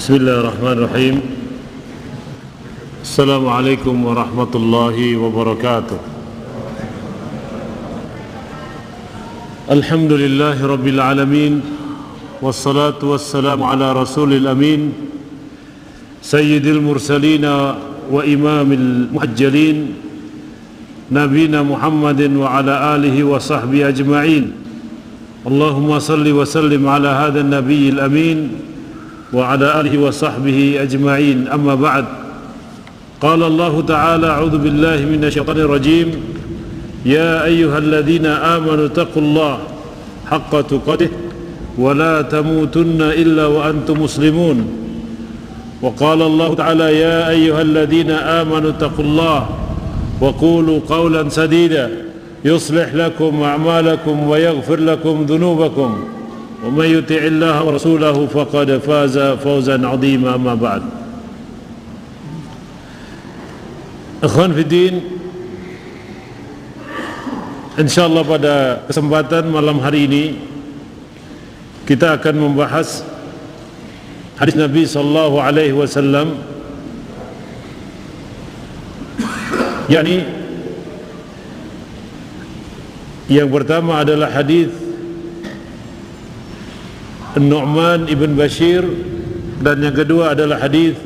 Bismillahirrahmanirrahim. Assalamualaikum warahmatullahi wabarakatuh. Alhamdulillahi rabbil alamin. Wassalatu wassalamu ala rasulil amin, sayyidil mursalina wa imamil muhajjalin, nabina Muhammadin wa ala alihi wa sahbihi ajma'in. Allahumma salli wa sallim ala hadha an-nabiyil amin wa ala alihi wa sahbihi ajma'in. Amma ba'd. Qala Allah ta'ala, a'udzu billahi minasy syaithanir rajim. Ya ayyuhalladzina amanu taqullaha haqqa tuqatih wa la tamutunna illa wa antum muslimun. Wa qala Allah ta'ala, ya ayyuhalladzina amanu taqullaha wa qulu qawlan sadida yuslih lakum a'malakum wa yaghfir lakum dhunubakum. Wa may yuti'illah wa rasulahu faqad faza fawzan 'azima. Amma ba'd. Ikhwan fiddin, insyaallah pada kesempatan malam hari ini kita akan membahas hadis Nabi sallallahu alaihi wasallam, yakni yang pertama adalah hadis Nu'man ibn Bashir, dan yang kedua adalah hadis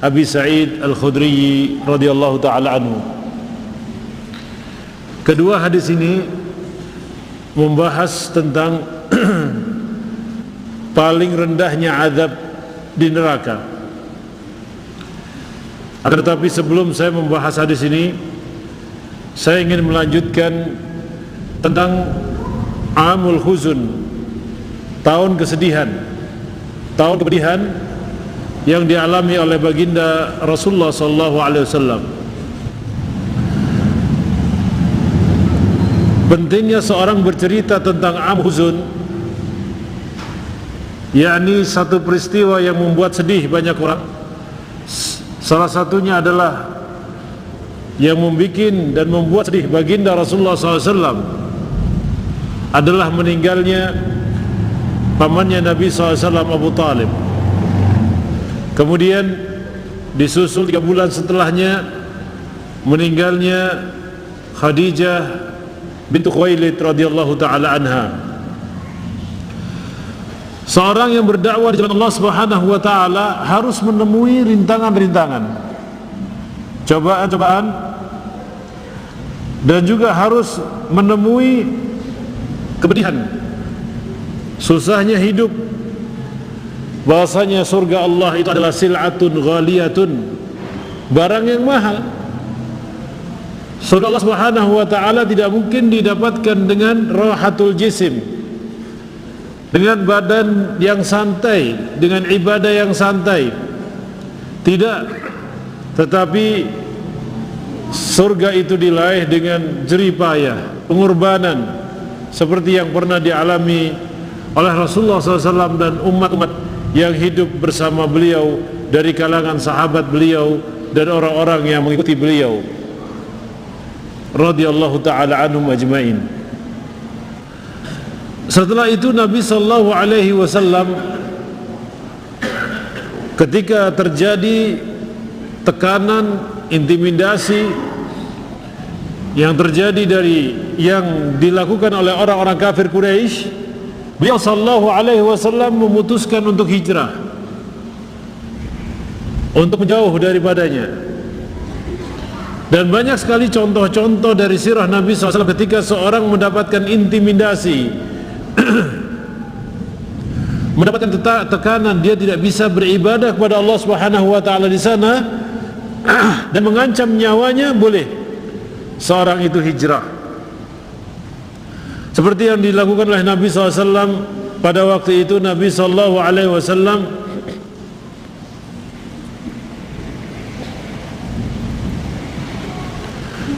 Abi Sa'id Al-Khudri radhiyallahu ta'ala anhu. Kedua hadis ini membahas tentang paling rendahnya azab di neraka. Akan tetapi sebelum saya membahas hadis ini, saya ingin melanjutkan tentang Amul Huzun, tahun kesedihan, tahun kepedihan yang dialami oleh baginda Rasulullah sallallahu alaihi wasallam. Pentingnya seorang bercerita tentang Amul Huzun, yakni satu peristiwa yang membuat sedih banyak orang. Salah satunya adalah yang membuat dan membuat sedih baginda Rasulullah SAW adalah meninggalnya pamannya Nabi SAW, Abu Talib. Kemudian disusul 3 bulan setelahnya meninggalnya Khadijah bintu Khuwailid radhiyallahu ta'ala anha. Seorang yang berdakwah di jalan Allah Subhanahu wa ta'ala harus menemui rintangan-rintangan, cobaan-cobaan, dan juga harus menemui kepedihan, susahnya hidup. Bahasanya surga Allah itu adalah sil'atun ghaliyatun, barang yang mahal. Surga Allah Subhanahu wa ta'ala tidak mungkin didapatkan dengan rahatul jisim, dengan badan yang santai, dengan ibadah yang santai. Tidak, tetapi surga itu diraih dengan jerih payah, pengorbanan, seperti yang pernah dialami oleh Rasulullah SAW dan umat-umat yang hidup bersama beliau dari kalangan sahabat beliau dan orang-orang yang mengikuti beliau radhiyallahu ta'ala anhum ajma'in. Setelah itu Nabi sallallahu alaihi wasallam, ketika terjadi tekanan, intimidasi yang terjadi dari yang dilakukan oleh orang-orang kafir Quraisy, beliau sallallahu alaihi wasallam memutuskan untuk hijrah, untuk menjauh daripadanya. Dan banyak sekali contoh-contoh dari sirah Nabi SAW ketika seorang mendapatkan intimidasi, mendapatkan tekanan, dia tidak bisa beribadah kepada Allah Subhanahu wa ta'ala di sana dan mengancam nyawanya, boleh seorang itu hijrah. Seperti yang dilakukan oleh Nabi SAW pada waktu itu. Nabi SAW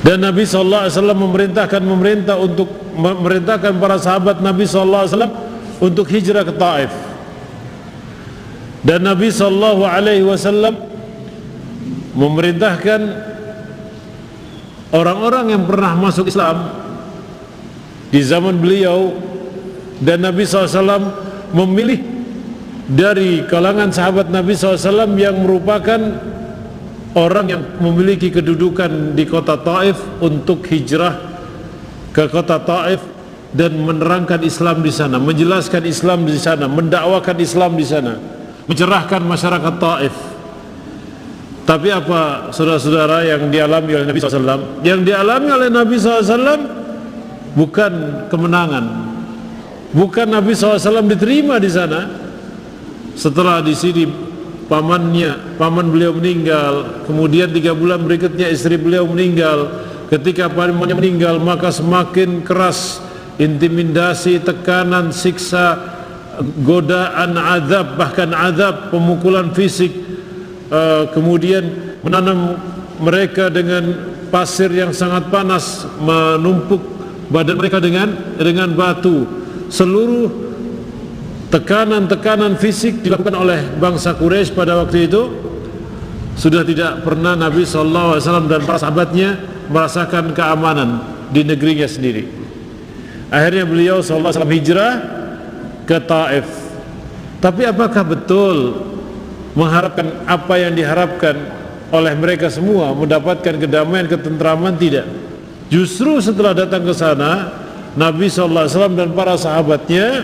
dan Nabi SAW memerintahkan para sahabat Nabi SAW untuk hijrah ke Taif. Dan Nabi SAW memerintahkan orang-orang yang pernah masuk Islam di zaman beliau, dan Nabi SAW memilih dari kalangan sahabat Nabi SAW yang merupakan orang yang memiliki kedudukan di kota Taif untuk hijrah ke kota Taif dan menerangkan Islam di sana, menjelaskan Islam di sana, mendakwakan Islam di sana, mencerahkan masyarakat Taif. Tapi apa saudara-saudara yang dialami oleh Nabi SAW? Yang dialami oleh Nabi SAW bukan kemenangan, bukan Nabi SAW diterima di sana. Setelah di sini paman beliau meninggal, kemudian 3 bulan berikutnya istri beliau meninggal. Ketika pamannya meninggal, maka semakin keras intimidasi, tekanan, siksa, godaan, azab, bahkan azab, pemukulan fisik. Kemudian menanam mereka dengan pasir yang sangat panas, menumpuk badan mereka dengan batu. Seluruh tekanan fisik dilakukan oleh bangsa Quraisy pada waktu itu. Sudah tidak pernah Nabi SAW dan para sahabatnya merasakan keamanan di negerinya sendiri. Akhirnya beliau SAW hijrah ke Taif. Tapi apakah betul mengharapkan apa yang diharapkan oleh mereka semua, mendapatkan kedamaian, ketentraman? Tidak. Justru setelah datang ke sana, Nabi SAW dan para sahabatnya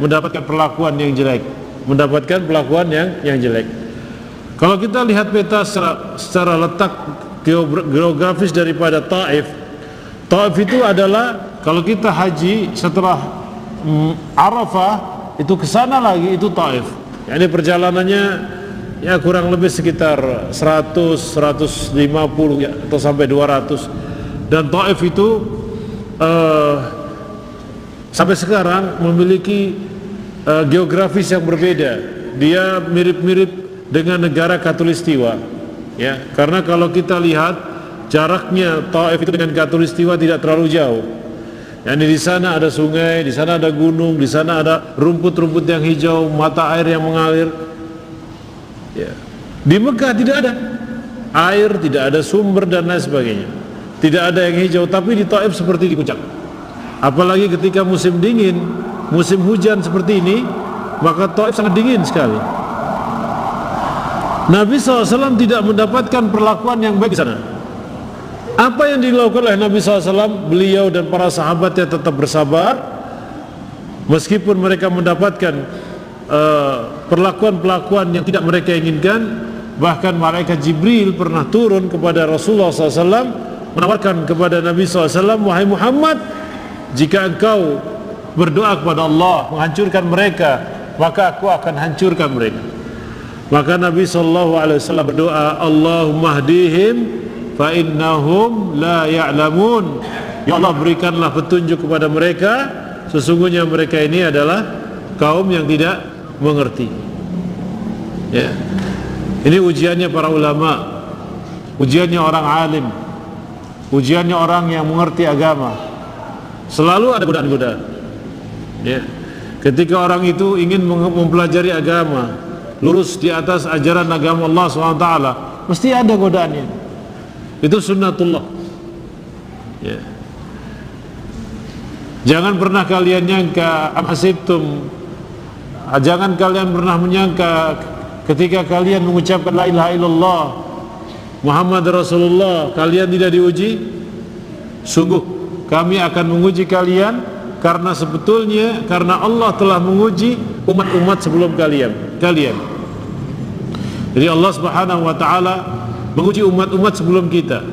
mendapatkan perlakuan yang jelek, mendapatkan perlakuan yang jelek. Kalau kita lihat peta secara letak geografis daripada Taif, Taif itu adalah, kalau kita haji setelah Arafah itu ke sana lagi, itu Taif. Ini perjalanannya ya kurang lebih sekitar 100, 150 ya, atau sampai 200. Dan Taif itu sampai sekarang memiliki geografis yang berbeda. Dia mirip-mirip dengan negara Khatulistiwa, ya. Karena kalau kita lihat jaraknya Taif itu dengan Khatulistiwa tidak terlalu jauh. Yani di sana ada sungai, di sana ada gunung, di sana ada rumput-rumput yang hijau, mata air yang mengalir. Ya. Di Mekah tidak ada air, tidak ada sumber dan lain sebagainya. Tidak ada yang hijau, tapi di Taif seperti di puncak. Apalagi ketika musim dingin, musim hujan seperti ini, maka Taif sangat dingin sekali. Nabi SAW tidak mendapatkan perlakuan yang baik di sana. Apa yang dilakukan oleh Nabi SAW? Beliau dan para sahabatnya tetap bersabar, meskipun mereka mendapatkan perlakuan-perlakuan yang tidak mereka inginkan. Bahkan malaikat Jibril pernah turun kepada Rasulullah SAW, menawarkan kepada Nabi SAW, wahai Muhammad, jika engkau berdoa kepada Allah menghancurkan mereka, maka aku akan hancurkan mereka. Maka Nabi SAW berdoa, Allahumma hdihim fa innahum la ya'lamun. Ya Allah, berikanlah petunjuk kepada mereka, sesungguhnya mereka ini adalah kaum yang tidak mengerti. Ya. Ini ujiannya para ulama, ujiannya orang alim, ujiannya orang yang mengerti agama. Selalu ada godaan-godaan. Ya. Ketika orang itu ingin mempelajari agama, lurus di atas ajaran agama Allah SWT, mesti ada godaannya. Itu sunnatullah. Ya. Jangan pernah kalian nyangka, jangan kalian pernah menyangka ketika kalian mengucapkan la ilaha illallah Muhammad Rasulullah, kalian tidak diuji. Sungguh kami akan menguji kalian, karena sebetulnya karena Allah telah menguji umat-umat sebelum kalian. Jadi Allah Subhanahu wa taala menguji umat-umat sebelum kita.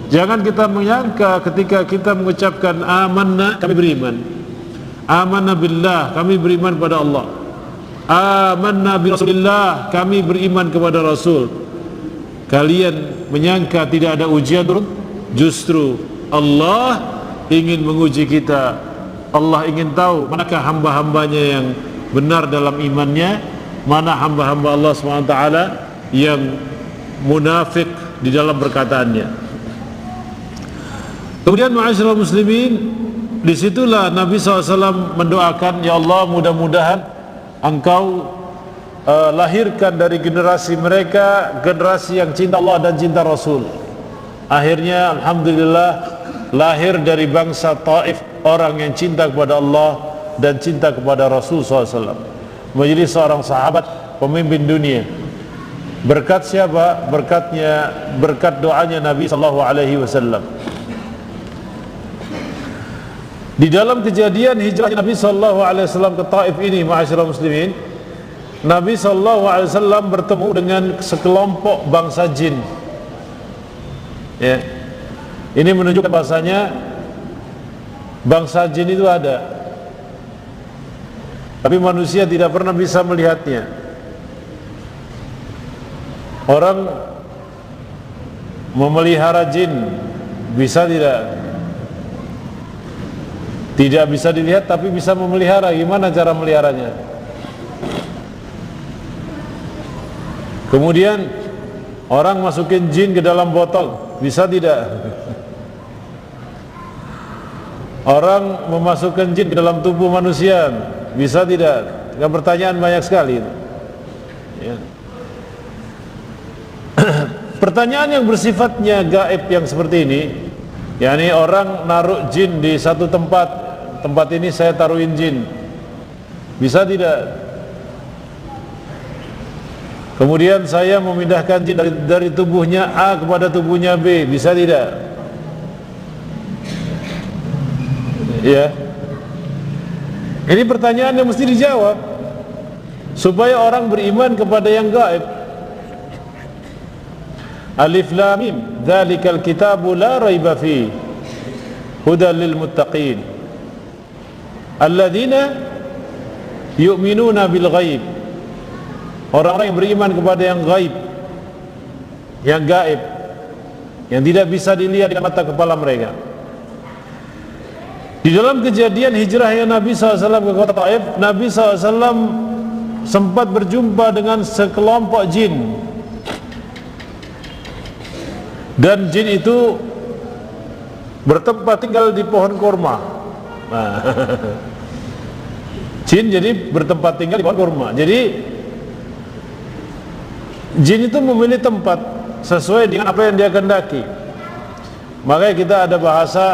Jangan kita menyangka ketika kita mengucapkan amanna, kami beriman. Amanna billah, kami beriman pada Allah. Amanna bi Rasulillah, kami beriman kepada Rasul. Kalian menyangka tidak ada ujian turun? Justru Allah ingin menguji kita. Allah ingin tahu manakah hamba-hambanya yang benar dalam imannya, mana hamba-hamba Allah SWT yang munafik di dalam perkataannya. Kemudian ma'asyiral muslimin, disitulah Nabi SAW mendoakan, ya Allah, mudah-mudahan engkau lahirkan dari generasi mereka generasi yang cinta Allah dan cinta Rasul. Akhirnya alhamdulillah lahir dari bangsa Taif orang yang cinta kepada Allah dan cinta kepada Rasul SAW. majelis seorang sahabat pemimpin dunia. Berkat siapa? Berkat doanya Nabi sallallahu alaihi wasallam. Di dalam kejadian hijrah Nabi sallallahu alaihi wasallam ke Taif ini, ma'asyiral muslimin, Nabi sallallahu alaihi wasallam bertemu dengan sekelompok bangsa jin. Ya. Ini menunjukkan bahasanya bangsa jin itu ada, tapi manusia tidak pernah bisa melihatnya. Orang memelihara jin bisa tidak? Tidak bisa dilihat, tapi bisa memelihara. Gimana cara meliharanya? Kemudian orang masukin jin ke dalam botol, bisa tidak? Orang memasukkan jin ke dalam tubuh manusia, bisa tidak? Pertanyaan banyak sekali itu. Ya. Pertanyaan yang bersifatnya gaib yang seperti ini, yakni orang naruh jin di satu tempat ini saya taruhin jin, bisa tidak? Kemudian saya memindahkan jin dari tubuhnya A kepada tubuhnya B, bisa tidak? Ya. Ini pertanyaan yang mesti dijawab supaya orang beriman kepada yang gaib. Alif Lam Mim, dzalikal kitabu la raiba fi, hudal lil muttaqin, alladzina yu'minuna bil ghaib. Orang-orang yang beriman kepada yang gaib, yang gaib, yang tidak bisa dilihat dengan mata kepala mereka. Di dalam kejadian hijrahnya Nabi SAW ke kota Taif, Nabi SAW sempat berjumpa dengan sekelompok jin, dan jin itu bertempat tinggal di pohon kurma. Nah, jin jadi bertempat tinggal di pohon kurma. Jadi jin itu memilih tempat sesuai dengan apa yang dia kehendaki. Makanya kita ada bahasa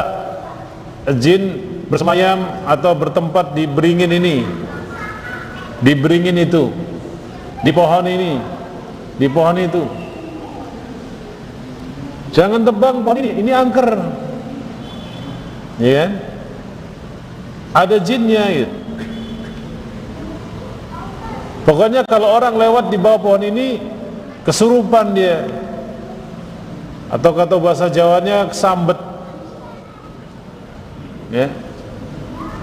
jin bersemayam atau bertempat di beringin ini, di beringin itu, di pohon ini, di pohon itu. Jangan tebang pohon ini angker, ya kan? Ada jinnya gitu. Pokoknya kalau orang lewat di bawah pohon ini kesurupan dia, atau kata bahasa Jawanya kesambet, ya.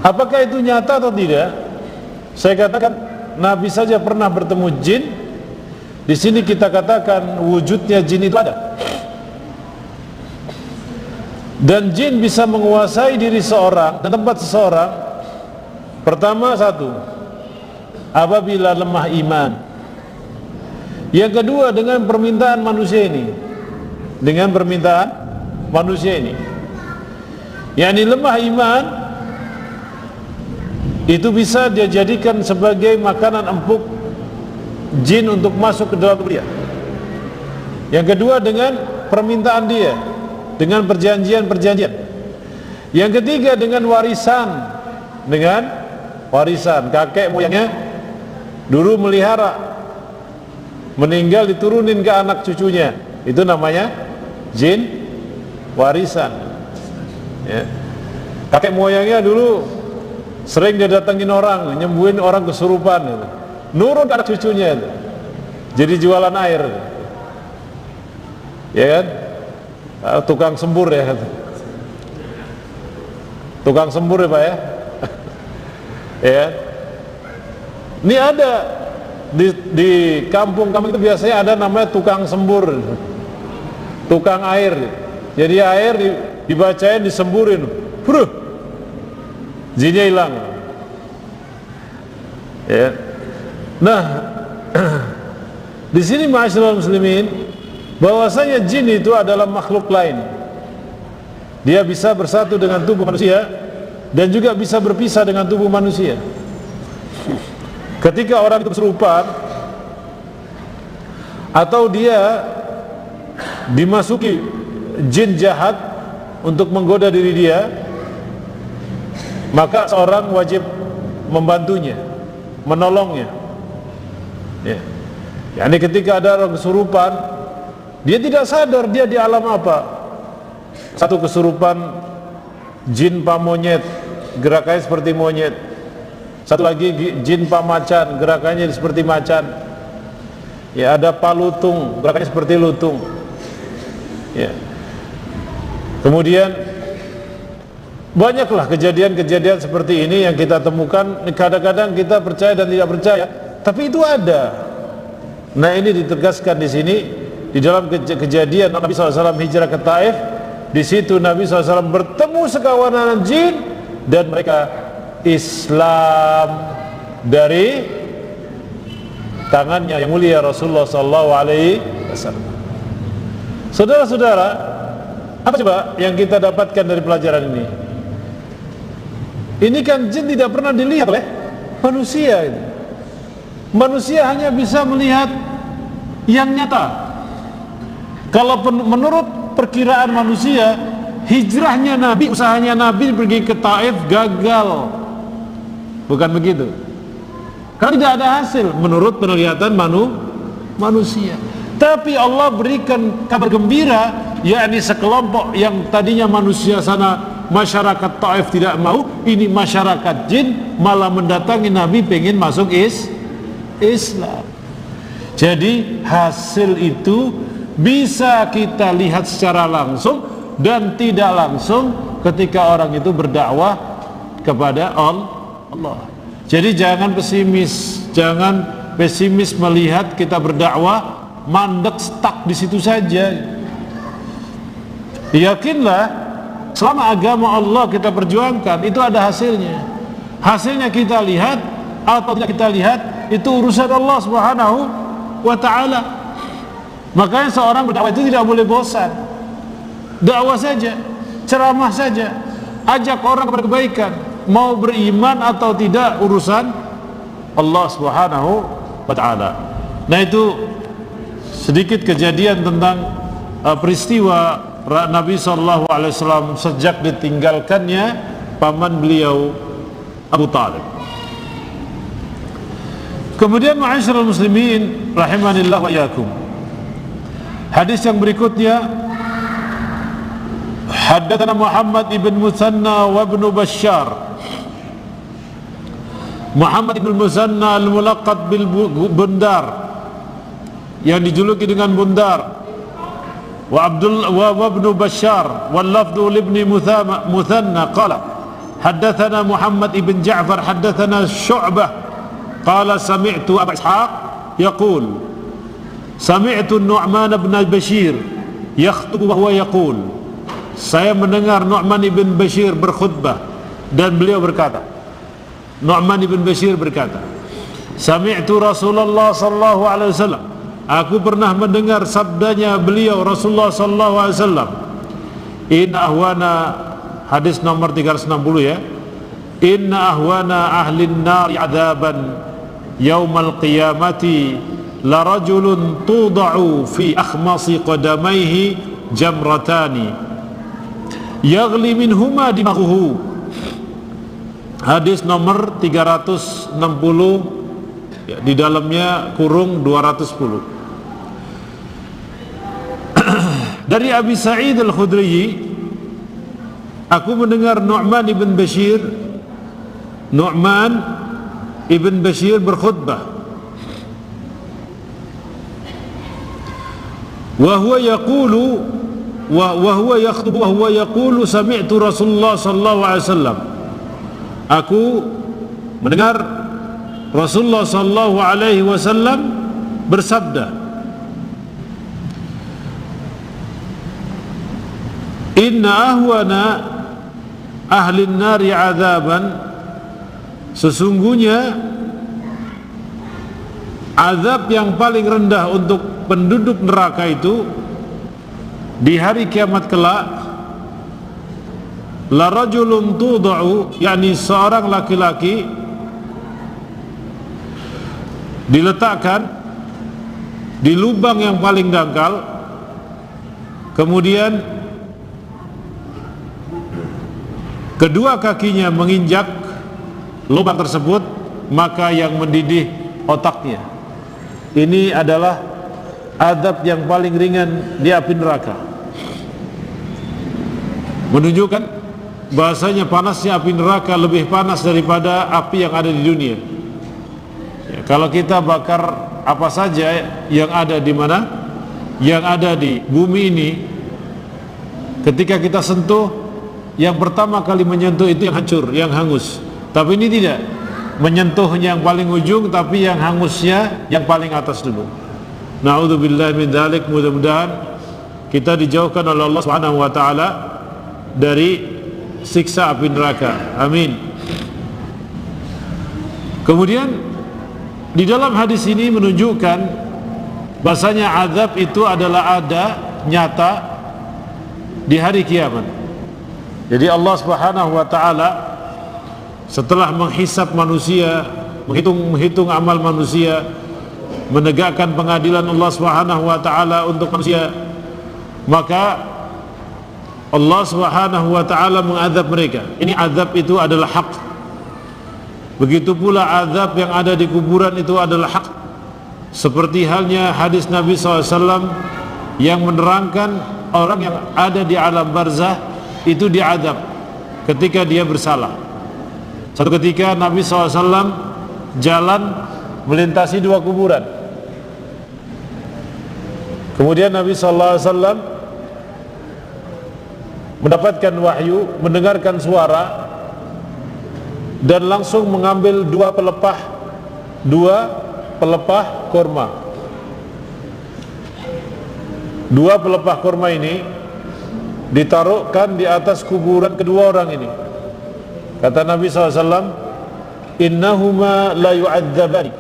Apakah itu nyata atau tidak? Saya katakan Nabi saja pernah bertemu jin. Di sini kita katakan wujudnya jin itu ada. Dan jin bisa menguasai diri seorang dan tempat seseorang. Pertama, satu, apabila lemah iman. Yang kedua, dengan permintaan manusia ini. Dengan permintaan manusia ini. Yakni lemah iman itu bisa dia jadikan sebagai makanan empuk jin untuk masuk ke dalam tubuh dia. Yang kedua, dengan permintaan dia, dengan perjanjian-perjanjian. Yang ketiga, dengan warisan. Dengan warisan. Kakek moyangnya dulu melihara, meninggal diturunin ke anak cucunya. Itu namanya jin warisan, ya. Kakek moyangnya dulu sering dia datengin orang, nyembuhin orang kesurupan gitu. Nurun ke anak cucunya itu. Jadi jualan air, ya kan? Tukang sembur ya, tukang sembur ya Pak ya. Ya, ini ada di kampung-kampung itu biasanya ada namanya tukang sembur, tukang air. Jadi air dibacain, disemburin, jinnya hilang. Ya. Nah, di sini ma'asyiral muslimin, bahwasanya jin itu adalah makhluk lain. Dia bisa bersatu dengan tubuh manusia dan juga bisa berpisah dengan tubuh manusia. Ketika orang itu kesurupan atau dia dimasuki jin jahat untuk menggoda diri dia, maka seorang wajib membantunya, menolongnya. Ya. Yani ketika ada orang kesurupan, dia tidak sadar dia di alam apa. Satu kesurupan jin pamonyet, gerakannya seperti monyet. Satu lagi jin pamacan, gerakannya seperti macan. Ya, ada palutung, gerakannya seperti lutung. Ya. Kemudian banyaklah kejadian-kejadian seperti ini yang kita temukan. Kadang-kadang kita percaya dan tidak percaya, tapi itu ada. Nah, ini ditegaskan di sini di dalam kejadian Nabi SAW hijrah ke Taif. Di situ Nabi SAW bertemu sekawanan jin dan mereka Islam dari tangannya yang mulia Rasulullah SAW. Saudara-saudara, apa coba yang kita dapatkan dari pelajaran ini? Ini kan jin tidak pernah dilihat oleh manusia. Manusia hanya bisa melihat yang nyata. Kalau menurut perkiraan manusia, hijrahnya Nabi, usahanya Nabi pergi ke Taif gagal. Bukan begitu? Karena tidak ada hasil menurut penglihatan manusia. Tapi Allah berikan kabar gembira, yakni sekelompok yang tadinya manusia sana, masyarakat Taif tidak mau, ini masyarakat jin malah mendatangi Nabi pengen masuk Islam. Jadi hasil itu bisa kita lihat secara langsung dan tidak langsung ketika orang itu berdakwah kepada Allah. Jadi jangan pesimis melihat kita berdakwah mandek stuck di situ saja. Yakinlah, selama agama Allah kita perjuangkan, itu ada hasilnya. Hasilnya kita lihat atau tidak kita lihat, itu urusan Allah Subhanahu wa ta'ala. Makanya seorang berdakwah itu tidak boleh bosan. Dakwah saja, ceramah saja, ajak orang kepada kebaikan. Mau beriman atau tidak urusan Allah Subhanahu wa ta'ala. Nah, itu sedikit kejadian tentang peristiwa Nabi SAW sejak ditinggalkannya paman beliau Abu Talib. Kemudian ma'asyiral muslimin rahimanillah wa iyyakum, hadis yang berikutnya, haddatsana Muhammad ibn Musanna wa ibn Bashar. Muhammad ibn Musanna al-mulaqab bil Bundar, yang dijuluki dengan Bundar, wa ibn Bashar wal lafdhu libni Muthanna qala haddatsana Muhammad ibn Ja'far haddatsana Syu'bah qala sami'tu Abu Ishaq yaqul sami'tu Nu'man ibn Bashir yakhtub wa huwa yaqul, saya mendengar Nu'man ibn Bashir berkhutbah dan beliau berkata, Nu'man ibn Bashir berkata, sami'tu Rasulullah sallallahu alaihi wasallam, aku pernah mendengar sabdanya beliau Rasulullah sallallahu alaihi wasallam, inna ahwana, hadis nomor 360 ya, inna ahwana ahlin nari adzaban yaumal qiyamati la rajulun tuda'u fi akhmasi qadamaihi jamratani yaghli minhuma dimaghuhu. Hadis nomor 360 ya, di dalamnya kurung 210. Dari Abi Sa'id Al-Khudri, aku mendengar Nu'man ibn Bashir berkhutbah, wa huwa yaqulu wa huwa yakhtub wa huwa yaqulu sami'tu Rasulullah sallallahu alaihi wasallam, aku mendengar Rasulullah sallallahu alaihi wasallam bersabda, inna ahwana ahlin nari adzaban, sesungguhnya azab yang paling rendah untuk penduduk neraka itu di hari kiamat kelak, la rajulun tuda'u, yakni seorang laki-laki diletakkan di lubang yang paling dangkal, kemudian kedua kakinya menginjak lubang tersebut, maka yang mendidih otaknya. ini adalah azab yang paling ringan di api neraka. Menunjukkan bahasanya panasnya api neraka lebih panas daripada api yang ada di dunia. Ya, kalau kita bakar apa saja yang ada di mana, yang ada di bumi ini, ketika kita sentuh, yang pertama kali menyentuh itu yang hancur, yang hangus. Tapi ini tidak, menyentuh yang paling ujung, tapi yang hangusnya yang paling atas dulu. Na'udzubillahi min dzalik. Mudah-mudahan kita dijauhkan oleh Allah Subhanahu wa taala dari siksa api neraka. Amin. Kemudian di dalam hadis ini menunjukkan bahasanya azab itu adalah ada, nyata di hari kiamat. Jadi Allah Subhanahu wa taala setelah menghisab manusia, menghitung amal manusia, menegakkan pengadilan Allah Subhanahu wa taala untuk manusia, maka Allah Subhanahu wa taala mengazab mereka. Ini azab itu adalah hak. Begitu pula azab yang ada di kuburan itu adalah hak. Seperti halnya hadis Nabi SAW yang menerangkan orang yang ada di alam barzah itu diazab ketika dia bersalah. Satu ketika Nabi SAW jalan melintasi dua kuburan. Kemudian Nabi SAW mendapatkan wahyu, mendengarkan suara, dan langsung mengambil dua pelepah kurma. Dua pelepah kurma ini ditaruhkan di atas kuburan kedua orang ini. Kata Nabi SAW, innahuma la yu'adzabani,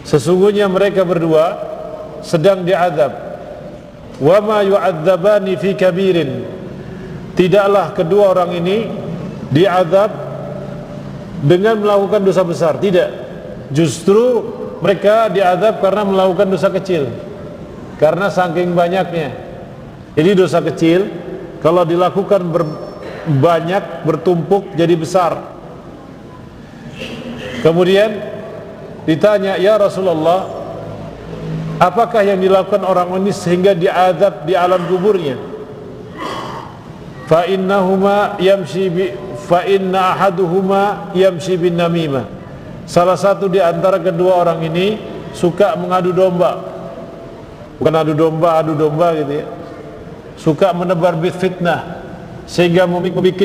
sesungguhnya mereka berdua sedang diazab. Wa ma yu'adzabani fi kabirin, tidaklah kedua orang ini diazab dengan melakukan dosa besar, tidak. Justru mereka diazab karena melakukan dosa kecil, karena saking banyaknya. Jadi dosa kecil kalau dilakukan banyak, bertumpuk jadi besar. Kemudian ditanya, ya Rasulullah, apakah yang dilakukan orang ini sehingga diazab di alam kuburnya? Fa inna ahaduhuma yamshi bin namimah, salah satu di antara kedua orang ini suka mengadu domba. Bukan adu domba gitu ya. Suka menebar fitnah sehingga membuat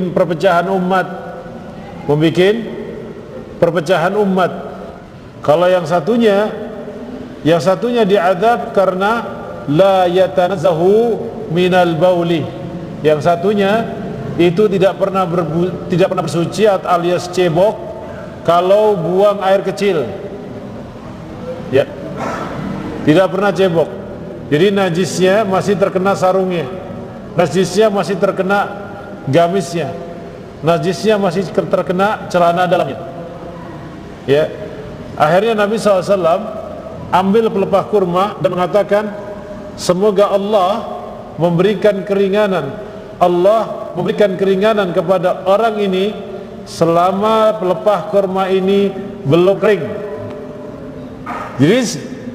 perpecahan umat. Kalau yang satunya diazab karena la yatanazzahu minal bauli, yang satunya itu tidak pernah bersuci alias cebok kalau buang air kecil, ya, tidak pernah cebok. Jadi najisnya masih terkena sarungnya, najisnya masih terkena gamisnya, najisnya masih terkena celana dalamnya, ya. Akhirnya Nabi SAW ambil pelepah kurma dan mengatakan, semoga Allah memberikan keringanan, Allah memberikan keringanan kepada orang ini selama pelepah kurma ini belum kering. Jadi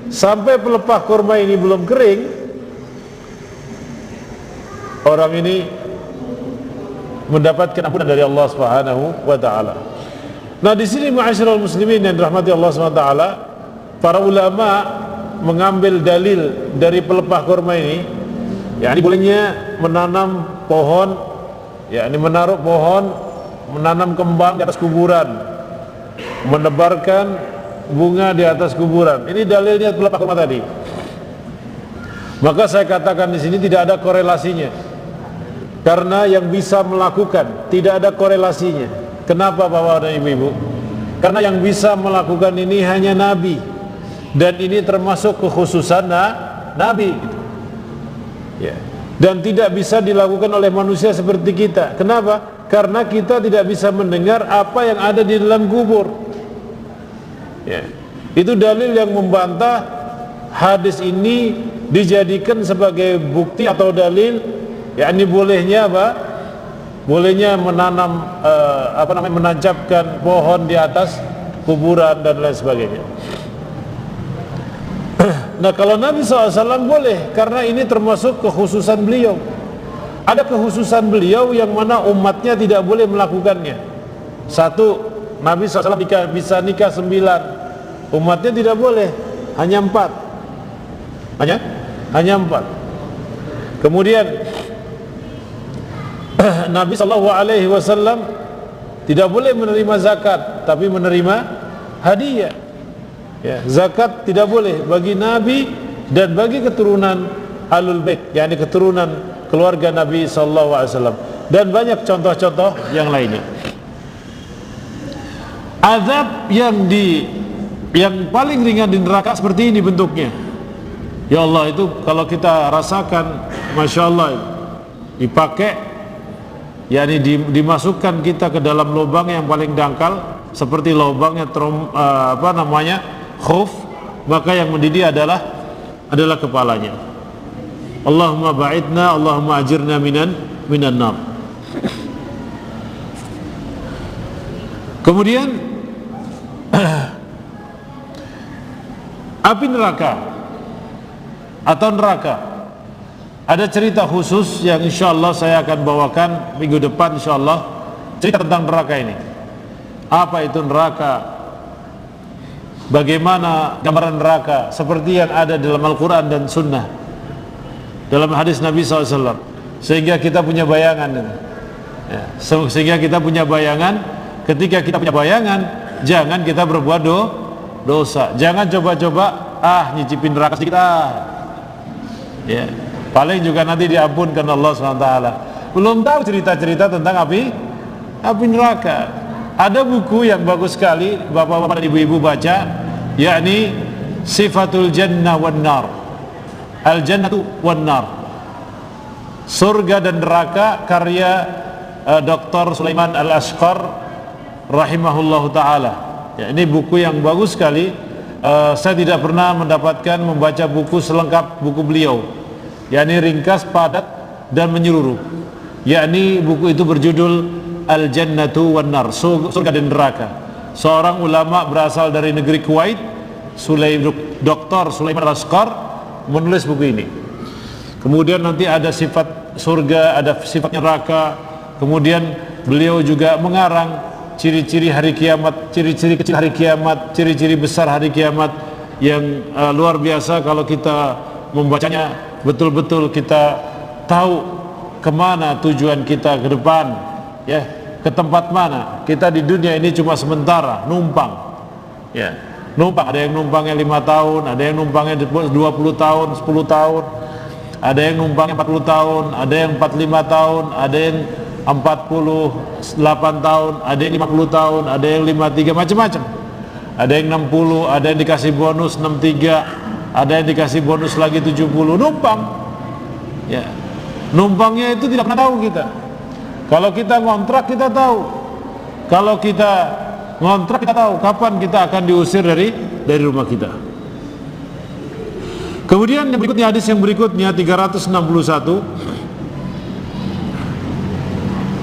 sampai pelepah kurma ini belum kering, orang ini mendapatkan ampunan dari Allah Subhanahu wa taala. Nah, di sini ma'asyiral muslimin yang dirahmati Allah Subhanahu wa taala, para ulama mengambil dalil dari pelepah kurma ini, yakni bolehnya menanam pohon, yakni menaruh pohon, menanam kembang di atas kuburan, menebarkan bunga di atas kuburan. Ini dalilnya pelepah kurma tadi. Maka saya katakan di sini tidak ada korelasinya, karena yang bisa melakukan tidak ada korelasinya. Kenapa Bapak dan Ibu-ibu? Karena yang bisa melakukan ini hanya Nabi, dan ini termasuk kekhususan Nabi, ya. Dan tidak bisa dilakukan oleh manusia seperti kita. Kenapa? Karena kita tidak bisa mendengar apa yang ada di dalam kubur, ya. Itu dalil yang membantah hadis ini dijadikan sebagai bukti atau dalil, yakni bolehnya apa? Bolehnya menanam menancapkan pohon di atas kuburan dan lain sebagainya. Nah, kalau Nabi SAW boleh, karena ini termasuk kekhususan beliau. Ada kekhususan beliau yang mana umatnya tidak boleh melakukannya. Satu, Nabi SAW bisa nikah 9, umatnya tidak boleh, hanya 4. Hanya 4. Kemudian Nabi SAW tidak boleh menerima zakat, tapi menerima hadiah. Ya, zakat tidak boleh bagi Nabi dan bagi keturunan Ahlul Bait, yakni keturunan keluarga Nabi SAW, dan banyak contoh-contoh yang lainnya. Azab yang paling ringan di neraka seperti ini bentuknya. Ya Allah, itu kalau kita rasakan, Masya Allah, dipakai, yakni dimasukkan kita ke dalam lubang yang paling dangkal, seperti lubangnya khuf, maka yang mendidih adalah kepalanya. Allahumma ba'idna, Allahumma ajirna minan nar. Kemudian api neraka atau neraka, ada cerita khusus yang insyaallah saya akan bawakan minggu depan, insyaallah, cerita tentang neraka ini. Apa itu neraka? Bagaimana gambaran neraka seperti yang ada dalam Al-Quran dan Sunnah, dalam hadis Nabi SAW, sehingga kita punya bayangan ya. Sehingga kita punya bayangan. Ketika kita punya bayangan, jangan kita berbuat dosa. Jangan coba-coba nyicipin neraka sedikit ya, paling juga nanti diampunkan Allah SWT. Belum tahu cerita-cerita tentang api neraka. Ada buku yang bagus sekali bapak-bapak dan ibu-ibu baca, yakni Sifatul Jannah wan Nar, Al-Jannatu wan Nar, surga dan neraka, karya Dr. Sulaiman Al-Ashqar rahimahullahu ta'ala. Ya, ini buku yang bagus sekali. Saya tidak pernah membaca buku selengkap buku beliau, yakni ringkas, padat, dan menyeluruh. Yakni buku itu berjudul Al-Jannatu wan Nar, surga dan neraka. Seorang ulama berasal dari negeri Kuwait, Dr. Sulaiman Al-Ashqar, menulis buku ini. Kemudian nanti ada sifat surga, ada sifat neraka. Kemudian beliau juga mengarang ciri-ciri hari kiamat, ciri-ciri kecil hari kiamat, ciri-ciri besar hari kiamat, yang luar biasa. Kalau kita membacanya, betul-betul kita tahu kemana tujuan kita ke depan, ya, ke tempat mana. Kita di dunia ini cuma sementara, numpang, ya, numpang. Ada yang numpangnya 5 tahun, ada yang numpangnya 20 tahun, 10 tahun, ada yang numpangnya 40 tahun, ada yang 45 tahun, ada yang 48 tahun, ada yang 50 tahun, ada yang 53, macam-macam. Ada yang 60, ada yang dikasih bonus 63, ada yang dikasih bonus lagi 70, numpang. Ya, numpangnya itu tidak pernah tahu kita. Kalau kita ngontrak kita tahu. Kalau kita ngontrak kita tahu kapan kita akan diusir dari rumah kita. Kemudian yang berikutnya, hadis yang berikutnya 361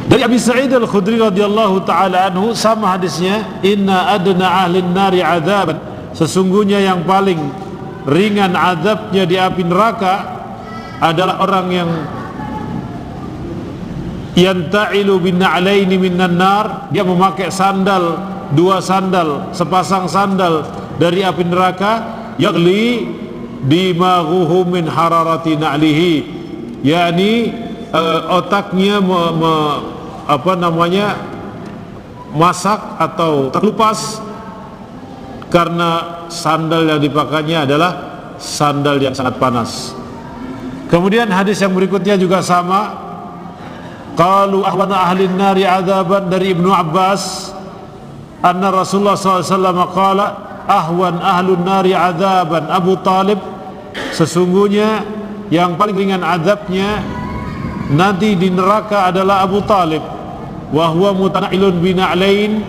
dari Abi Sa'id Al-Khudri radhiyallahu ta'ala anhu, sama hadisnya, inna adna ahlin nari adzaban, sesungguhnya yang paling ringan azabnya di api neraka adalah orang yang yanta'ilu bin na'laini minan nar, dia memakai sandal, 2 sandal, sepasang sandal dari api neraka, yagli dimaghuhu min hararati na'lihi, yakni otaknya masak atau terlupas karena sandal yang dipakainya adalah sandal yang sangat panas. Kemudian hadis yang berikutnya juga sama, qalu ahwana ahlin nari adzaban, dari Ibnu Abbas, anna Rasulullah SAW qala ahwan ahlun nari adzaban Abu Talib, sesungguhnya yang paling ringan azabnya nanti di neraka adalah Abu Talib. Wa huwa mutana'ilun bina'lain,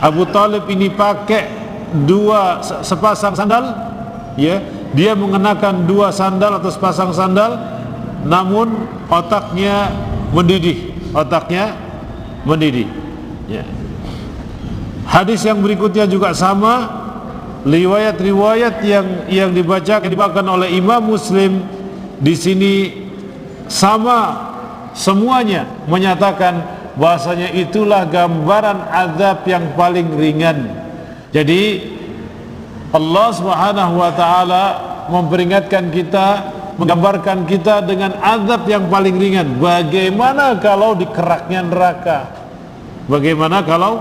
Abu Talib ini pakai 2 sepasang sandal, ya, dia mengenakan 2 sandal atau sepasang sandal, namun otaknya mendidih, ya. Hadis yang berikutnya juga sama, riwayat-riwayat yang dibacakan oleh Imam Muslim di sini sama semuanya menyatakan bahasanya itulah gambaran azab yang paling ringan. Jadi Allah Subhanahu wa taala memperingatkan kita, menggambarkan kita dengan azab yang paling ringan. Bagaimana kalau di keraknya neraka? Bagaimana kalau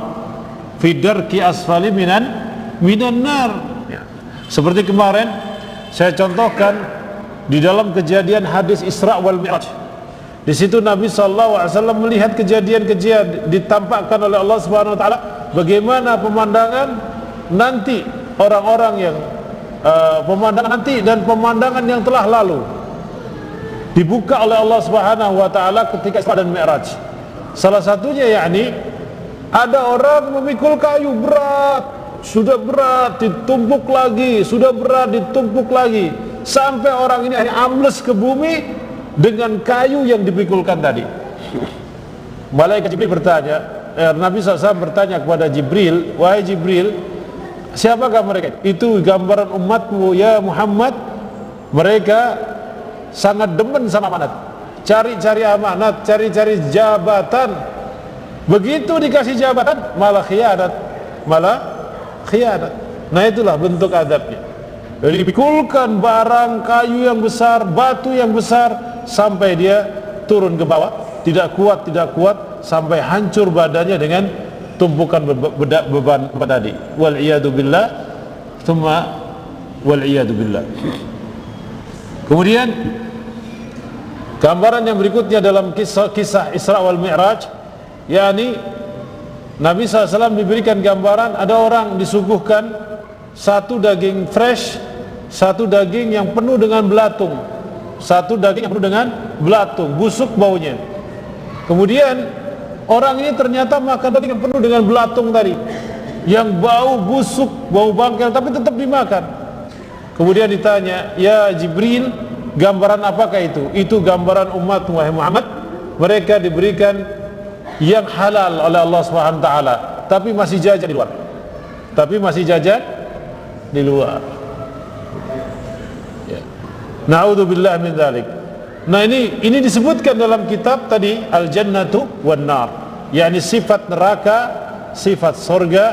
fidarki asfali minan nar? Ya. Seperti kemarin saya contohkan di dalam kejadian hadis Isra wal Mi'raj. Di situ Nabi SAW melihat kejadian-kejadian ditampakkan oleh Allah Subhanahu wa taala bagaimana pemandangan nanti orang-orang yang pemandangan nanti dan pemandangan yang telah lalu dibuka oleh Allah Subhanahu wa taala ketika Isra dan Mi'raj. Salah satunya yakni ada orang memikul kayu berat, sudah berat ditumpuk lagi, sudah berat ditumpuk lagi, sampai orang ini hanya ambles ke bumi dengan kayu yang dipikulkan tadi. Malaikat Jibril bertanya, Nabi SAW bertanya kepada Jibril, wahai Jibril, siapakah mereka? Itu gambaran umatmu ya Muhammad. Mereka sangat demen sama amanat, cari-cari amanat, cari-cari jabatan. Begitu dikasih jabatan malah khianat. Nah itulah bentuk adabnya. Jadi dipikulkan barang kayu yang besar, batu yang besar, sampai dia turun ke bawah, tidak kuat sampai hancur badannya dengan tumpukan beban tadi. Wal iyadu billah, thumma wal iyadu billah. Kemudian gambaran yang berikutnya dalam kisah Isra wal Mi'raj, yakni Nabi SAW diberikan gambaran ada orang disuguhkan satu daging fresh, satu daging yang penuh dengan belatung, satu daging yang penuh dengan belatung, busuk baunya. Kemudian orang ini ternyata makan daging yang penuh dengan belatung tadi, yang bau busuk, bau bangkai, tapi tetap dimakan. Kemudian ditanya, ya Jibril, gambaran apakah itu? Itu gambaran umat Muhammad. Mereka diberikan yang halal oleh Allah Subhanahu wa taala, tapi masih jajan di luar. Ya. Na'udzubillah min dzalik. Nah ini disebutkan dalam kitab tadi Al-Jannatu wan Nar, yakni sifat neraka, sifat surga,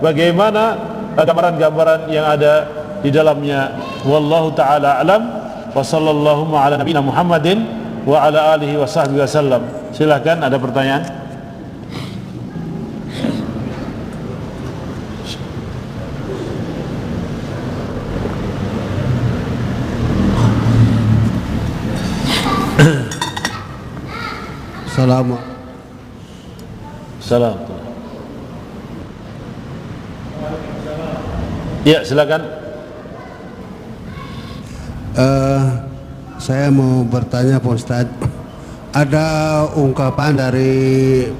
bagaimana gambaran-gambaran yang ada di dalamnya. Wallahu taala alam wa sallallahu ala nabiyina Muhammadin wa ala alihi wa sahbihi wasallam. Silakan, ada pertanyaan? Salam. Ya, silakan. Saya mau bertanya Pak Ustadz, ada ungkapan dari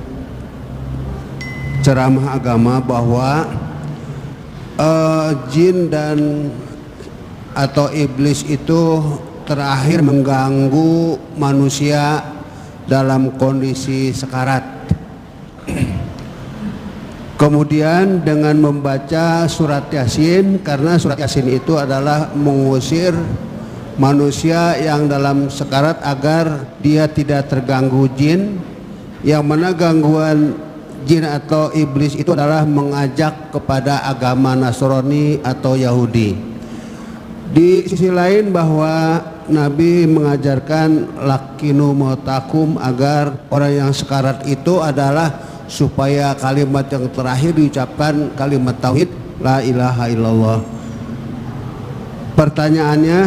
ceramah agama bahwa jin dan atau iblis itu terakhir mengganggu manusia dalam kondisi sekarat. Kemudian dengan membaca surat Yasin, karena surat Yasin itu adalah mengusir manusia yang dalam sekarat agar dia tidak terganggu jin, yang mana gangguan jin atau iblis itu adalah mengajak kepada agama Nasrani atau Yahudi. Di sisi lain bahwa Nabi mengajarkan lakinu mautakum, agar orang yang sekarat itu adalah supaya kalimat yang terakhir diucapkan kalimat tauhid la ilaha illallah. Pertanyaannya,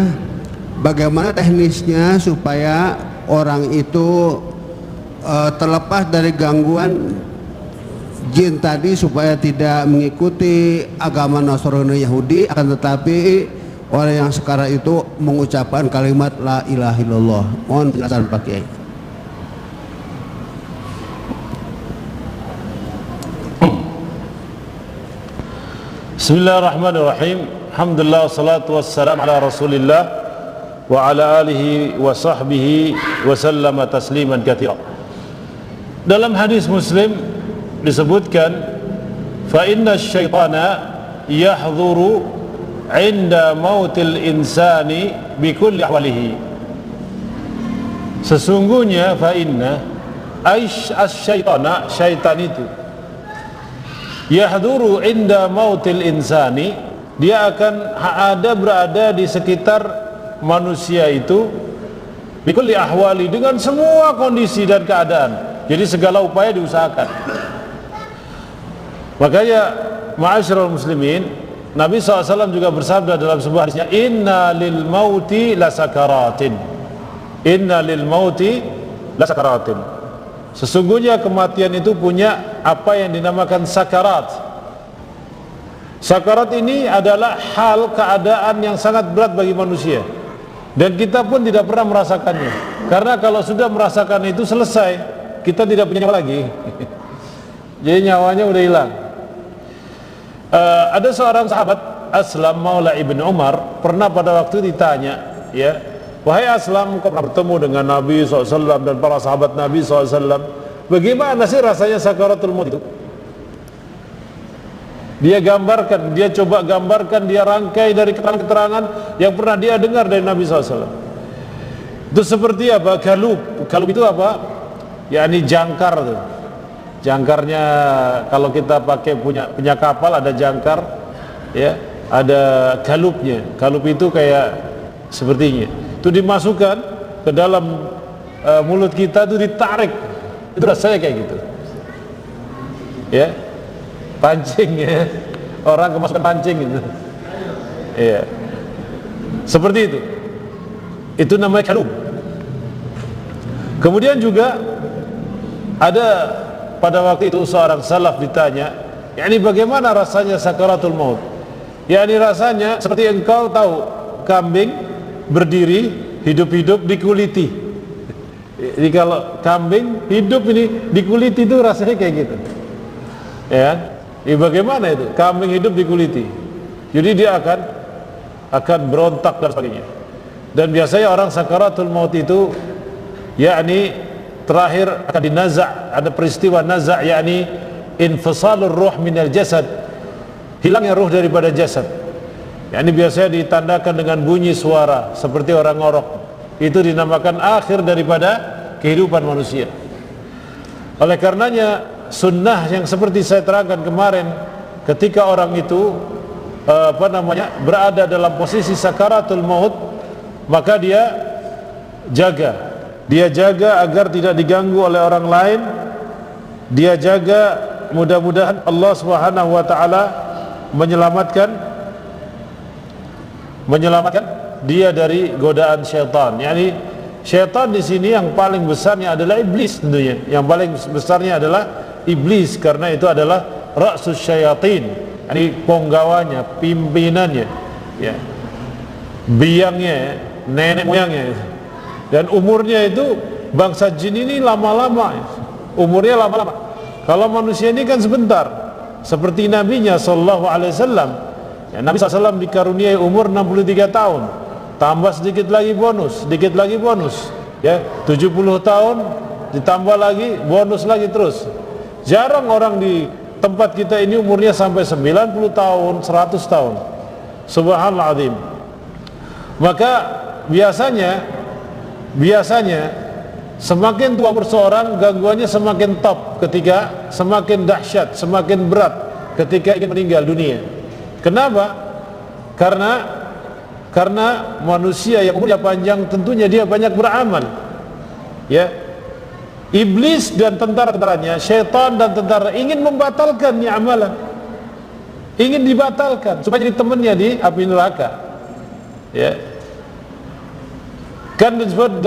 bagaimana teknisnya supaya orang itu terlepas dari gangguan jin tadi, supaya tidak mengikuti agama Nasrani Yahudi, akan tetapi orang yang sekarang itu mengucapkan kalimat la ilaha illallah. Mohon penjelasan Pak Kiai. Bismillahirrahmanirrahim. Alhamdulillah wassalatu wassalamu ala Rasulillah wa ala alihi wa sahbihi wa sallama tasliman katsira. Dalam hadis Muslim disebutkan, fa inna syaitana yahdhuru inda mautil insani bi kulli ahwalihi. Sesungguhnya fa inna asy-syaitana, syaitan itu yahduru inda mautil insani, dia akan berada di sekitar manusia itu bikulli ahwali, dengan semua kondisi dan keadaan. Jadi segala upaya diusahakan. Makanya ma'asyiral muslimin, Nabi SAW juga bersabda dalam sebuah hadisnya, inna lil mauti lasakaratin, inna lil mauti lasakaratin. Sesungguhnya kematian itu punya apa yang dinamakan sakarat. Sakarat ini adalah hal keadaan yang sangat berat bagi manusia, dan kita pun tidak pernah merasakannya. Karena kalau sudah merasakan itu selesai, kita tidak punya nyawa lagi. Jadi nyawanya udah hilang. Ada seorang sahabat Aslam Maula Ibn Umar pernah pada waktu ditanya, ya, wahai Aslam, kau pernah bertemu dengan Nabi SAW dan para sahabat Nabi SAW, bagaimana sih rasanya sakaratul maut itu? Dia gambarkan, dia coba gambarkan, dia rangkai dari keterangan-keterangan yang pernah dia dengar dari Nabi SAW. Itu seperti apa? Galub. Galub itu apa? Ya, ini jangkar tuh. Jangkarnya kalau kita pakai punya kapal ada jangkar, ya, ada galupnya. Galup itu kayak sepertinya. Itu dimasukkan ke dalam mulut kita, itu ditarik. Itu rasanya kayak gitu. Ya. Pancing, ya. Orang kemasukan pancing gitu. Iya. Seperti itu. Itu namanya galup. Kemudian juga ada pada waktu itu seorang salaf ditanya, yakni bagaimana rasanya sakaratul maut? Yakni rasanya seperti engkau tahu kambing berdiri hidup-hidup dikuliti. Jadi kalau kambing hidup ini dikuliti, itu rasanya kayak gitu. Ya. Bagaimana itu? Kambing hidup dikuliti. Jadi dia akan berontak dan sebagainya. Dan biasanya orang sakaratul maut itu yakni terakhir akan dinaza', ada peristiwa naza', yakni infisalur ruh minal jasad, hilangnya ruh daripada jasad. Yakni biasanya ditandakan dengan bunyi suara seperti orang ngorok. Itu dinamakan akhir daripada kehidupan manusia. Oleh karenanya sunnah yang seperti saya terangkan kemarin, ketika orang itu berada dalam posisi sakaratul maut, maka dia jaga agar tidak diganggu oleh orang lain. Dia jaga, mudah-mudahan Allah Subhanahu wa taala menyelamatkan dia dari godaan syaitan. Yani syaitan di sini yang paling besarnya adalah iblis tentunya. Yang paling besarnya adalah iblis, karena itu adalah ra'sus syayatin. Yani penggawanya, pimpinannya, ya. Biangnya, nenek moyangnya. Dan umurnya itu, bangsa jin ini lama-lama, umurnya lama-lama. Kalau manusia ini kan sebentar, seperti nabinya sallallahu alaihi wasallam. Ya, Nabi SAW dikaruniai umur 63 tahun, tambah sedikit lagi bonus, ya, 70 tahun ditambah lagi bonus lagi terus. Jarang orang di tempat kita ini umurnya sampai 90 tahun, 100 tahun. Subhanallah azim. Maka biasanya semakin tua seseorang, gangguannya semakin top, ketika semakin dahsyat, semakin berat ketika ingin meninggal dunia. Kenapa? Karena manusia yang umurnya panjang tentunya dia banyak beramal. Ya. Iblis dan tentara-tentaranya, syaitan dan tentara, ingin membatalkan ni amalan. Ingin dibatalkan supaya jadi temannya di api neraka. Ya. Kan disebut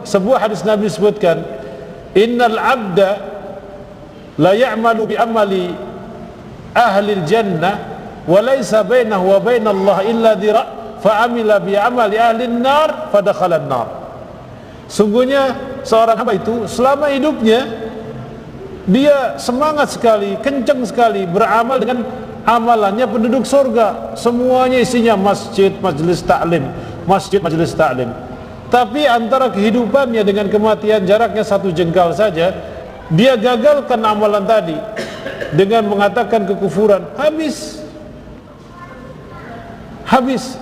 sebuah hadis Nabi disebutkan, innal abda la ya'malu bi amali ahli jannah wa laysa bainahu wa bainallah illa dira' fa amila bi amali ahli an-nar fa dakhala an-nar. Sungguhnya seorang hamba itu selama hidupnya dia semangat sekali, kencang sekali beramal dengan amalannya penduduk surga. Semuanya isinya masjid, majelis taklim, masjid, majelis taklim. Tapi antara kehidupannya dengan kematian jaraknya 1 jengkal saja, dia gagalkan amalan tadi dengan mengatakan kekufuran. habis.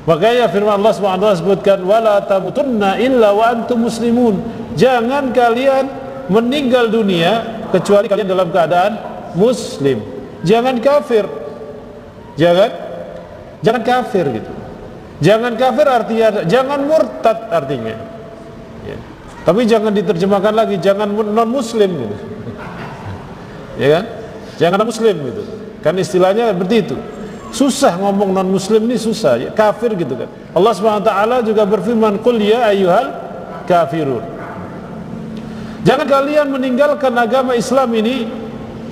Makanya firman Allah SWT sebutkan wala tamutunna illa wa antum muslimun. Jangan kalian meninggal dunia kecuali kalian dalam keadaan muslim. Jangan kafir. Jangan kafir gitu. Jangan kafir artinya jangan murtad artinya. Ya. Tapi jangan diterjemahkan lagi jangan non muslim gitu. Ya kan? Jangan non muslim gitu. Kan istilahnya seperti itu. Susah ngomong non muslim ini susah ya, kafir gitu kan. Allah SWT juga berfirman qul ya ayyuhal kafirun. Jangan kalian meninggalkan agama Islam ini,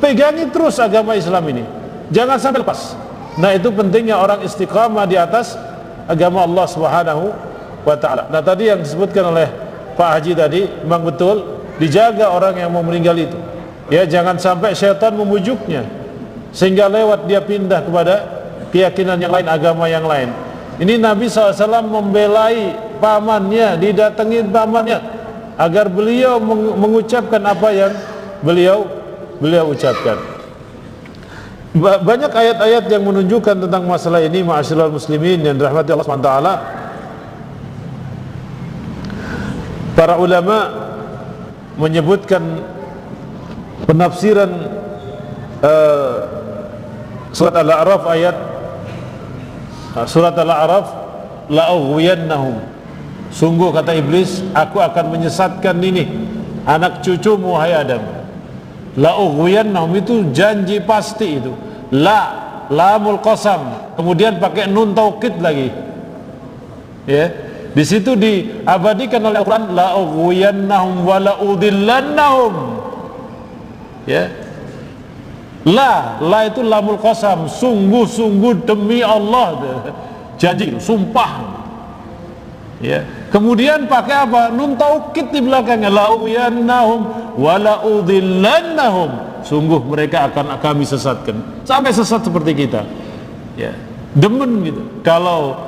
pegangi terus agama Islam ini, jangan sampai lepas. Nah itu pentingnya orang istiqamah di atas agama Allah SWT. Nah tadi yang disebutkan oleh Pak Haji tadi memang betul, dijaga orang yang mau meninggal itu ya, jangan sampai syaitan memujuknya sehingga lewat dia pindah kepada keyakinan yang lain, agama yang lain. Ini Nabi SAW membelai pamannya, didatangi pamannya agar beliau mengucapkan apa yang beliau ucapkan. Banyak ayat-ayat yang menunjukkan tentang masalah ini, ma'asyiral muslimin yang dirahmati Allah SWT. Para ulama menyebutkan penafsiran surat Al-A'raf ayat Surat Al-A'raf, la'ughwiyannahum, sungguh kata iblis, aku akan menyesatkan ini anak cucumu hai Adam. La'ughwiyannahum itu janji pasti itu. Lamul qasam, kemudian pakai nun taukid lagi. Ya, di situ diabadikan oleh Al-Quran, la'ughwiyannahum wa la'udillannahum. Ya, La itu lamul qasam, sungguh-sungguh demi Allah, janji, sumpah. Ya. Kemudian pakai apa? Nun taukid di belakangnya, la'uyannahum wa la'udillannahum. Sungguh mereka akan kami sesatkan, sampai sesat seperti kita. Ya. Demen gitu. Kalau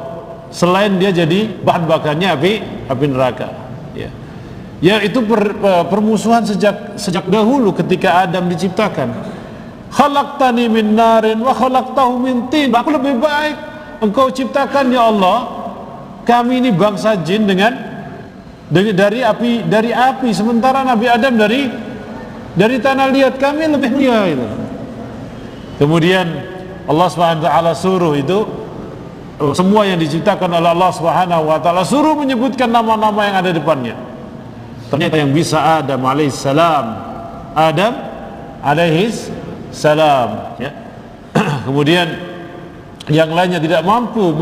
selain dia jadi bahan bakarnya api neraka. Ya. Ya itu permusuhan sejak dahulu ketika Adam diciptakan. Khalaqtani min narin wa khalaqtahu min tin. Aku lebih baik engkau ciptakan ya Allah kami ini bangsa jin dari api, sementara Nabi Adam dari tanah liat, kami lebih mulia itu. Kemudian Allah SWT suruh itu semua yang diciptakan oleh Allah SWT suruh menyebutkan nama-nama yang ada depannya. Ternyata yang bisa Adam alaihissalam, ya. Kemudian yang lainnya tidak mampu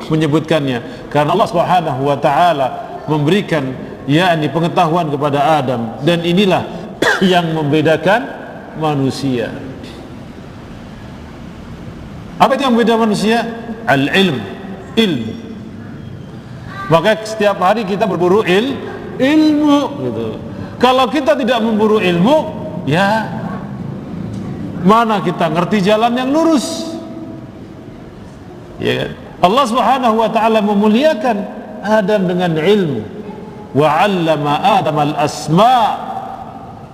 menyebutkannya karena Allah Subhanahu wa taala memberikan yakni pengetahuan kepada Adam, dan inilah yang membedakan manusia. Apa itu yang membeda manusia? Al-ilm, ilmu. Maka setiap hari kita berburu ilmu gitu. Kalau kita tidak memburu ilmu, ya mana kita ngerti jalan yang lurus? Ya kan? Allah Subhanahu wa taala memuliakan Adam dengan ilmu. Wa 'allama Adam al-asma'.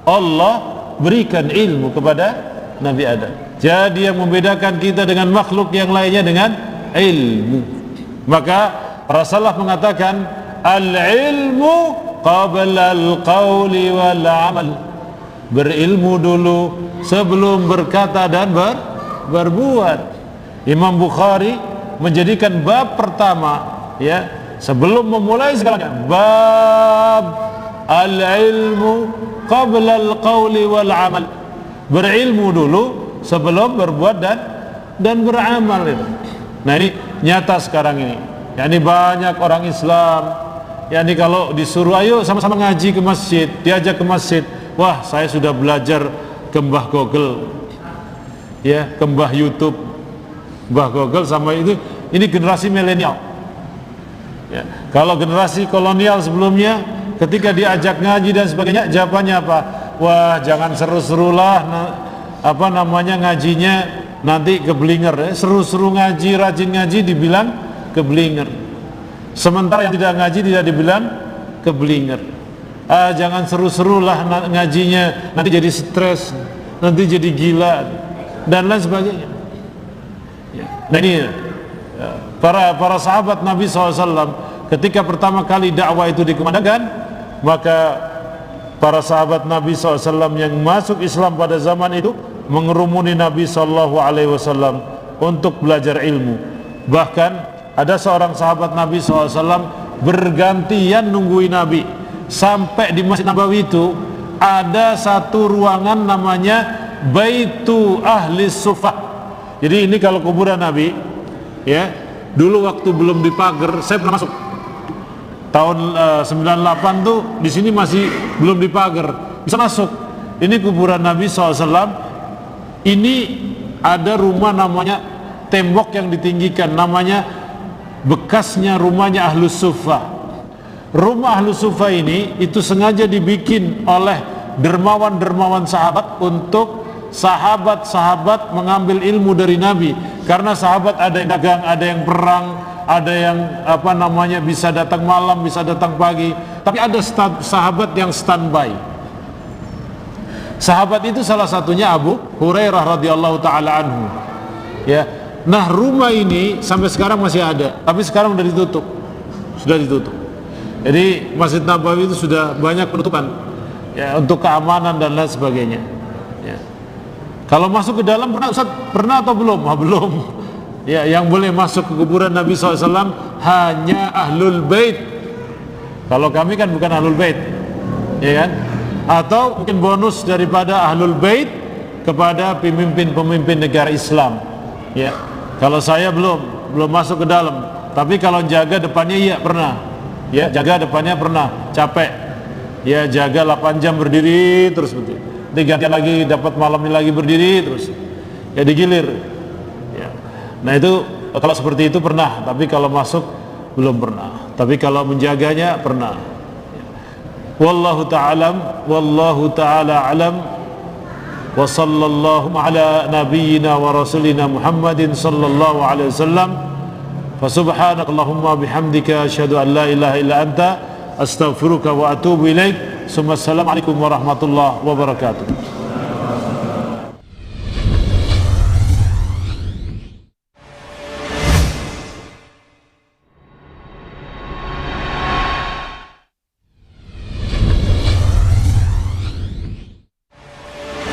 Allah berikan ilmu kepada Nabi Adam. Jadi yang membedakan kita dengan makhluk yang lainnya dengan ilmu. Maka Rasulullah mengatakan al-ilmu qabla al-qawli wal 'amal. Berilmu dulu sebelum berkata dan berbuat. Imam Bukhari menjadikan bab pertama ya sebelum memulai segalanya, bab al-ilmu qabla al-qawli wal 'amal. Berilmu dulu sebelum berbuat dan beramal itu. Nah ini nyata sekarang ini. Yani banyak orang Islam, yani kalau disuruh ayo sama-sama ngaji ke masjid, diajak ke masjid, wah saya sudah belajar ke Mbah Google, ya ke Mbah YouTube, Mbah Google sama itu. Ini generasi milenial. Ya. Kalau generasi kolonial sebelumnya, ketika diajak ngaji dan sebagainya, jawabannya apa? Wah jangan seru-serulah, apa namanya ngajinya nanti keblinger. Seru-seru ngaji, rajin ngaji dibilang keblinger. Sementara yang tidak ngaji tidak dibilang keblinger. Jangan seru-serulah ngajinya, nanti jadi stres, nanti jadi gila dan lain sebagainya. Ya. Nah ini Para sahabat Nabi SAW ketika pertama kali dakwah itu dikumandangkan, maka para sahabat Nabi SAW yang masuk Islam pada zaman itu mengerumuni Nabi SAW untuk belajar ilmu. Bahkan ada seorang sahabat Nabi SAW bergantian nungguin Nabi sampai di Masjid Nabawi itu ada satu ruangan namanya Baitu Ahli Suffah. Jadi ini kalau kuburan Nabi, ya, dulu waktu belum dipagar, saya pernah masuk tahun 98 tuh, di sini masih belum dipagar, bisa masuk. Ini kuburan Nabi SAW. Ini ada rumah namanya, tembok yang ditinggikan, namanya bekasnya rumahnya Ahlus Suffah. Rumah Ahlus Suffah ini itu sengaja dibikin oleh dermawan-dermawan sahabat untuk sahabat-sahabat mengambil ilmu dari Nabi. Karena sahabat ada yang dagang, ada yang perang, ada yang bisa datang malam, bisa datang pagi. Tapi ada sahabat yang standby. Sahabat itu salah satunya Abu Hurairah radhiyallahu taala anhu. Ya. Nah, rumah ini sampai sekarang masih ada, tapi sekarang sudah ditutup. Sudah ditutup. Jadi Masjid Nabawi itu sudah banyak penutupan, ya, untuk keamanan dan lain sebagainya. Ya. Kalau masuk ke dalam pernah Ustaz? Pernah atau belum? Belum. Ya, yang boleh masuk ke kuburan Nabi SAW hanya Ahlul Bait. Kalau kami kan bukan Ahlul Bait, ya kan? Atau mungkin bonus daripada Ahlul Bait kepada pemimpin-pemimpin negara Islam. Ya, kalau saya belum masuk ke dalam. Tapi kalau jaga depannya iya pernah. Ya, jaga depannya pernah. Capek. Ya, jaga 8 jam berdiri terus begitu. Diganti lagi, dapat malamnya lagi berdiri terus. Ya, digilir. Ya. Nah, itu kalau seperti itu pernah, tapi kalau masuk belum pernah. Tapi kalau menjaganya pernah. Wallahu ta'ala alam wa sallallahu ala nabiyyina wa rasulina Muhammadin sallallahu alaihi wasallam. Fa subhanakallahumma bihamdika asyhadu an la ilaha illa anta astaghfiruka wa atubu ilaik. Assalamualaikum warahmatullahi wabarakatuh.